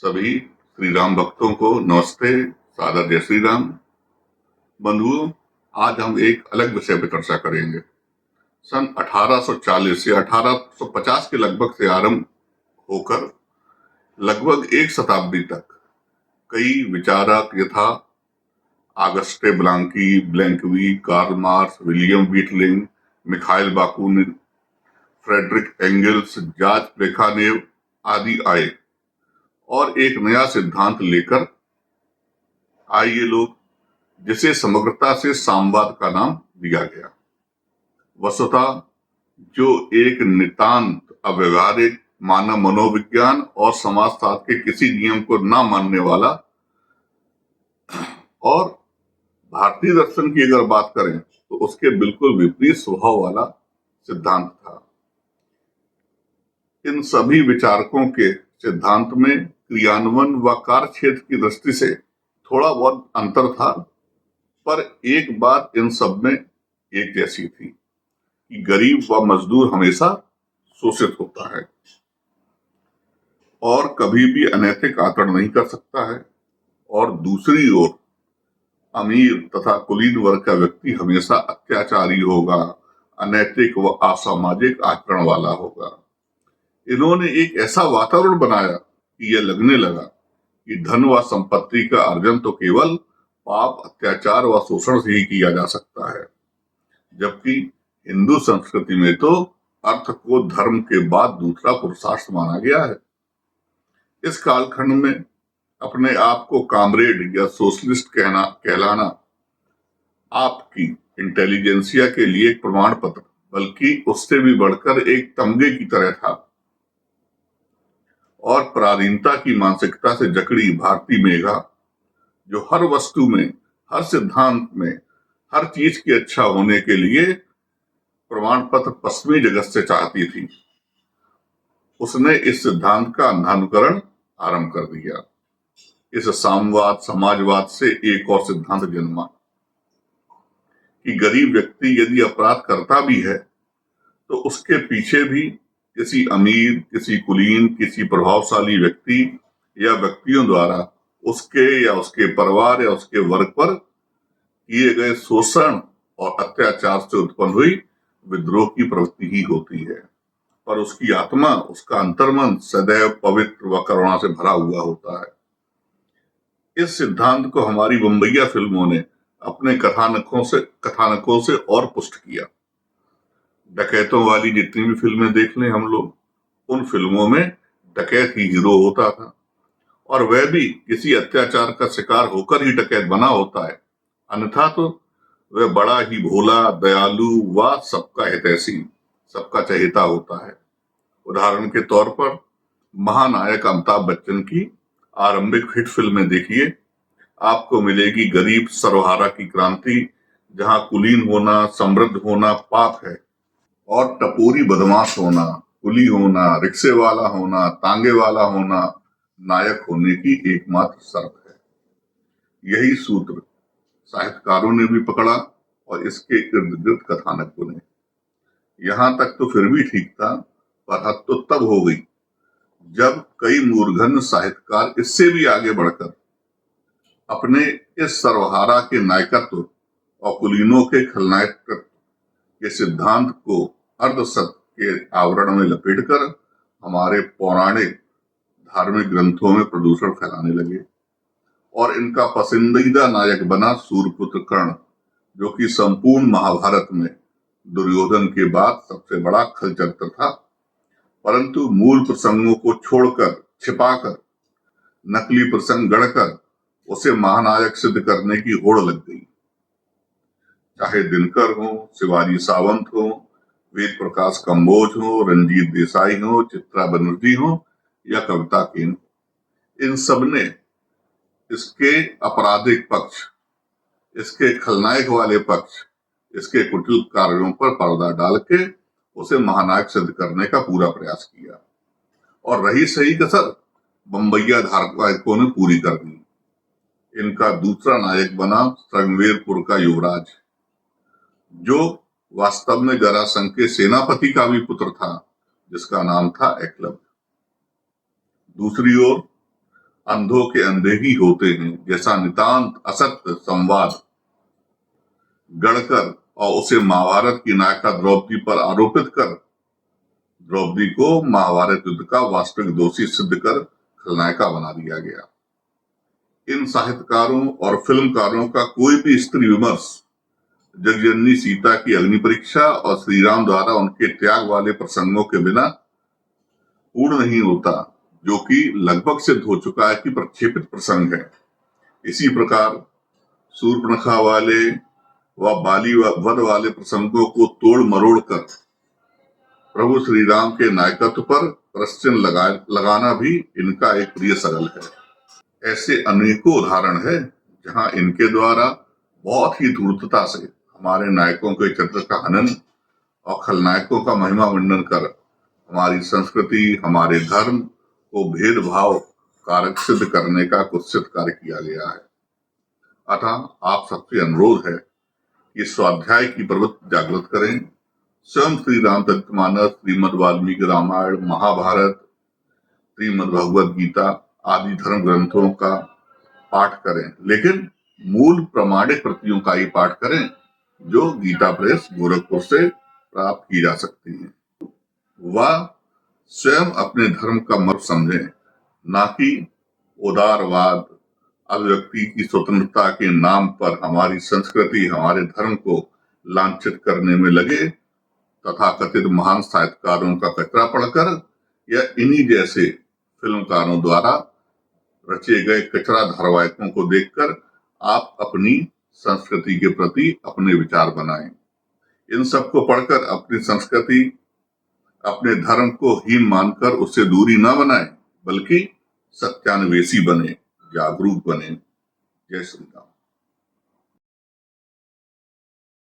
सभी श्री राम भक्तों को नमस्ते, सादर जय श्री राम। बंधुओं, आज हम एक अलग विषय पर चर्चा करेंगे। सन 1840 या 1850 के लगभग से आरंभ होकर लगभग एक शताब्दी तक कई विचारक यथा Auguste Blanqui, Karl Marx, William Weitling, Mikhail Bakunin, Friedrich Engels, George Plekhanov आदि आए और एक नया सिद्धांत लेकर आए ये लोग, जिसे समग्रता से साम्यवाद का नाम दिया गया। वस्तुतः जो एक नितांत अव्यवहारिक मानव मनोविज्ञान और समाजशास्त्र के किसी नियम को न मानने वाला और भारतीय दर्शन की अगर बात करें तो उसके बिल्कुल विपरीत स्वभाव वाला सिद्धांत था। इन सभी विचारकों के सिद्धांत में क्रियान्वयन व कार्य क्षेत्र की दृष्टि से थोड़ा बहुत अंतर था, पर एक बात इन सब में एक जैसी थी कि गरीब व मजदूर हमेशा शोषित होता है और कभी भी अनैतिक आचरण नहीं कर सकता है, और दूसरी ओर अमीर तथा कुलीन वर्ग का व्यक्ति हमेशा अत्याचारी होगा, अनैतिक व असामाजिक आचरण वाला होगा। इन्होंने एक ऐसा वातावरण बनाया कि यह लगने लगा कि धन व संपत्ति का अर्जन तो केवल पाप, अत्याचार व शोषण से ही किया जा सकता है, जबकि हिंदू संस्कृति में तो अर्थ को धर्म के बाद दूसरा पुरुषार्थ माना गया है। इस कालखंड में अपने आप को कामरेड या सोशलिस्ट कहलाना आपकी इंटेलिजेंसिया के लिए एक प्रमाण पत्र, बल्कि उससे भी बढ़कर एक तमगे की तरह था। और पराधीनता की मानसिकता से जकड़ी भारतीय मेघा, जो हर वस्तु में, हर सिद्धांत में, हर चीज की अच्छा होने के लिए प्रमाण पत्र पश्चिमी जगत से चाहती थी, उसने इस सिद्धांत का अंधानुकरण आरंभ कर दिया। इस साम्यवाद समाजवाद से एक और सिद्धांत जन्मा कि गरीब व्यक्ति यदि अपराध करता भी है तो उसके पीछे भी किसी अमीर, किसी कुलीन, किसी प्रभावशाली व्यक्ति या व्यक्तियों द्वारा उसके या उसके परिवार या उसके वर्ग पर किए गए शोषण और अत्याचार से उत्पन्न हुई विद्रोह की प्रवृत्ति ही होती है, पर उसकी आत्मा, उसका अंतर्मन सदैव पवित्र व करुणा से भरा हुआ होता है। इस सिद्धांत को हमारी बम्बईया फिल्मों ने अपने कथानकों से और पुष्ट किया। डकैतों वाली जितनी भी फिल्में देख लें हम लोग, उन फिल्मों में डकैत ही हीरो होता था, और वह भी किसी अत्याचार का शिकार होकर ही डकैत बना होता है, अन्यथा तो वह बड़ा ही भोला, दयालु व सबका हितैषी, सबका चहेता होता है। उदाहरण के तौर पर महानायक अमिताभ बच्चन की आरंभिक हिट फिल्में देखिए, आपको मिलेगी गरीब सर्वहारा की क्रांति, जहां कुलीन होना, समृद्ध होना पाप है और टपोरी बदमाश होना, कुली होना, रिक्शे वाला होना, तांगे वाला होना नायक होने की एकमात्र शर्त है। यही सूत्र साहित्यकारों ने भी पकड़ा और इसके इर्द गिर्द कथानक बुने। यहां तक तो फिर भी ठीक था, पर हद तो तब हो गई जब कई मूर्धन्य साहित्यकार इससे भी आगे बढ़कर अपने इस सर्वहारा के नायकत्व और कुलीनों के खलनायकत्व के सिद्धांत को अर्धसत्य के आवरण में लपेटकर हमारे पौराणिक धार्मिक ग्रंथों में प्रदूषण फैलाने लगे, और इनका पसंदीदा नायक बना सूर्यपुत्र कर्ण, जो कि संपूर्ण महाभारत में दुर्योधन के बाद सबसे बड़ा खल चरित्र था, परंतु मूल प्रसंगों को छोड़कर, छिपाकर, नकली प्रसंग गढ़कर उसे महानायक सिद्ध करने की होड़ लग गई। चाहे दिनकर हो, शिवाजी सावंत हो, वेद प्रकाश कंबोज हो, रंजीत देसाई हो, चित्रा बनर्जी हो या कविता केन, इन सब ने इसके आपराधिक पक्ष, इसके खलनायक वाले पक्ष, इसके कुटिल कार्यों पर पर्दा डाल के उसे महानायक सिद्ध करने का पूरा प्रयास किया, और रही सही कसर बम्बईया धारावाहिकों ने पूरी कर दी। इनका दूसरा नायक बना संगमेरपुर का युवराज, जो वास्तव में जरासंध के सेनापति का भी पुत्र था, जिसका नाम था एकलव्य। दूसरी ओर अंधों के अंधे ही होते हैं जैसा नितांत असत्य संवाद गढ़कर और उसे महाभारत की नायिका द्रौपदी पर आरोपित कर द्रौपदी को महाभारत युद्ध का वास्तविक दोषी सिद्ध कर खलनायिका बना दिया गया। इन साहित्यकारों और फिल्मकारों का कोई भी स्त्री विमर्श जगजननी सीता की अग्नि परीक्षा और श्री राम द्वारा उनके त्याग वाले प्रसंगों के बिना पूर्ण नहीं होता, जो कि लगभग सिद्ध हो चुका है कि प्रक्षेपित प्रसंग है। इसी प्रकार शूर्पणखा वाले व बाली वध वाले प्रसंगों को तोड़ मरोड़ कर प्रभु श्री राम के नायकत्व पर प्रश्न लगाना भी इनका एक प्रिय सरल है। ऐसे अनेकों उदाहरण है जहां इनके द्वारा बहुत ही धूर्तता से हमारे नायकों के चरित्र का हनन और खलनायकों का महिमा मंडन कर हमारी संस्कृति हमारे धर्म को भेदभाव कारक सिद्ध करने का कुत्सित कार्य किया गया है। अतः आप सबसे अनुरोध है कि स्वाध्याय की प्रवृत्ति जागृत करें, स्वयं श्री रामचरितमानस, श्रीमद् वाल्मीकि रामायण, महाभारत, श्रीमद् भगवद गीता आदि धर्म ग्रंथों का पाठ करें, लेकिन मूल प्रमाणिक प्रतियों का ही पाठ करें जो गीता प्रेस गोरखपुर से प्राप्त की जा सकती है। वह स्वयं अपने धर्म का मर्म समझें, ना कि उदारवाद अभिव्यक्ति की स्वतंत्रता के नाम पर हमारी संस्कृति हमारे धर्म को लांछित करने में लगे तथा कथित महान साहित्यकारों का कचरा पढ़कर या इन्हीं जैसे फिल्मकारों द्वारा रचे गए कचरा धारावाहिकों को देखकर आप अपनी संस्कृति के प्रति अपने विचार बनाएं। इन सब को पढ़कर अपनी संस्कृति अपने धर्म को हीन मानकर उससे दूरी न बनाएं, बल्कि सत्यान्वेषी बने, जागरूक बने। जय श्री राम।